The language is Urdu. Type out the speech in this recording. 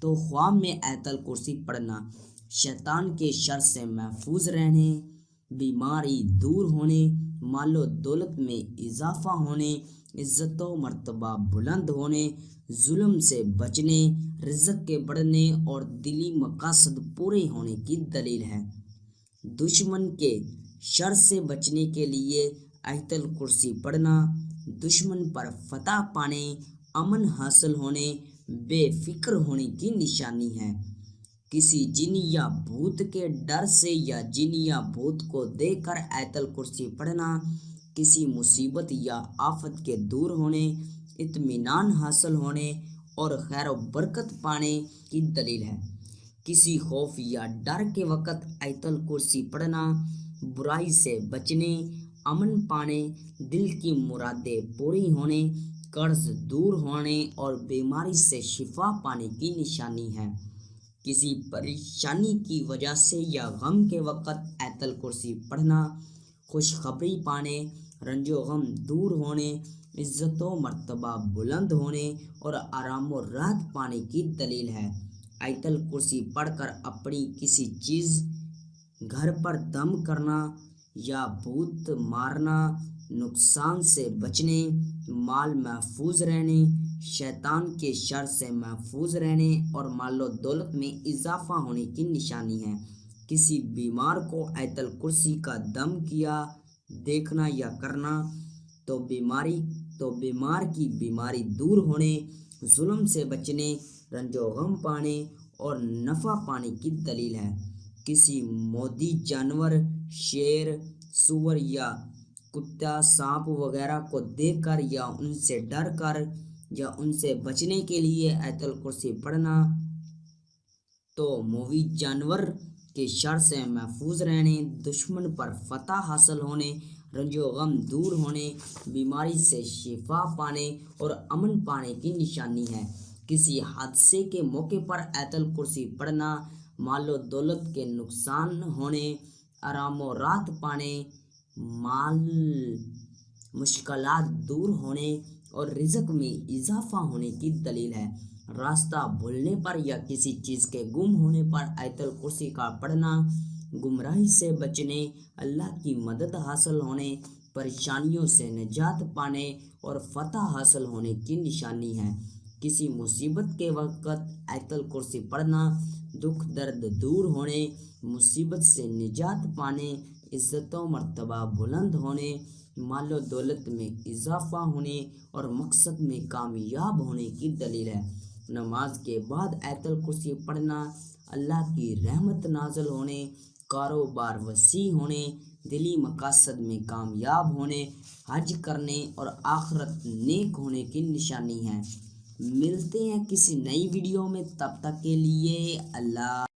تو خواب میں آیت الکرسی پڑھنا شیطان کے شر سے محفوظ رہنے، بیماری دور ہونے، مال و دولت میں اضافہ ہونے، عزت و مرتبہ بلند ہونے، ظلم سے بچنے، رزق کے بڑھنے اور دلی مقاصد پورے ہونے کی دلیل ہے۔ دشمن کے شر سے بچنے کے لیے آیت الکرسی پڑھنا دشمن پر فتح پانے، امن حاصل ہونے، بے فکر ہونے کی نشانی ہے۔ کسی جن یا بھوت کے ڈر سے یا جن یا بھوت کو دیکھ کر آیت الکرسی پڑھنا کسی مصیبت یا آفت کے دور ہونے، اطمینان حاصل ہونے اور خیر و برکت پانے کی دلیل ہے۔ کسی خوف یا ڈر کے وقت آیت الکرسی پڑھنا برائی سے بچنے، امن پانے، دل کی مرادیں پوری ہونے، قرض دور ہونے اور بیماری سے شفا پانے کی نشانی ہے۔ کسی پریشانی کی وجہ سے یا غم کے وقت آیت الکرسی پڑھنا خوشخبری پانے، رنج و غم دور ہونے، عزت و مرتبہ بلند ہونے اور آرام و راحت پانے کی دلیل ہے۔ آیت الکرسی پڑھ کر اپنی کسی چیز، گھر پر دم کرنا یا بھوت مارنا، نقصان سے بچنے، مال محفوظ رہنے، شیطان کے شر سے محفوظ رہنے اور مال و دولت میں اضافہ ہونے کی نشانی ہے۔ کسی بیمار کو آیت الکرسی کا دم کیا دیکھنا یا کرنا تو بیمار کی بیماری دور ہونے، ظلم سے بچنے، رنج و غم پانے اور نفع پانے کی دلیل ہے۔ کسی مودی جانور، شیر، سور یا کتا، سانپ وغیرہ کو دیکھ کر یا ان سے ڈر کر یا ان سے بچنے کے لیے آیت الکرسی پڑھنا تو موی جانور کے شر سے محفوظ رہنے، دشمن پر فتح حاصل ہونے، رنج و غم دور ہونے، بیماری سے شفا پانے اور امن پانے کی نشانی ہے۔ کسی حادثے کے موقع پر آیت الکرسی پڑھنا مال و دولت کے نقصان ہونے، آرام و راحت پانے، مشکلات دور ہونے اور رزق میں اضافہ ہونے کی دلیل ہے۔ راستہ بھولنے پر یا کسی چیز کے گم ہونے پر آیت الکرسی کا پڑھنا گمراہی سے بچنے، اللہ کی مدد حاصل ہونے، پریشانیوں سے نجات پانے اور فتح حاصل ہونے کی نشانی ہے۔ کسی مصیبت کے وقت آیت الکرسی پڑھنا دکھ درد دور ہونے، مصیبت سے نجات پانے، عزت و مرتبہ بلند ہونے، مال و دولت میں اضافہ ہونے اور مقصد میں کامیاب ہونے کی دلیل ہے۔ نماز کے بعد آیت الکرسی پڑھنا اللہ کی رحمت نازل ہونے، کاروبار وسیع ہونے، دلی مقاصد میں کامیاب ہونے، حج کرنے اور آخرت نیک ہونے کی نشانی ہے۔ ملتے ہیں کسی نئی ویڈیو میں، تب تک کے لیے اللہ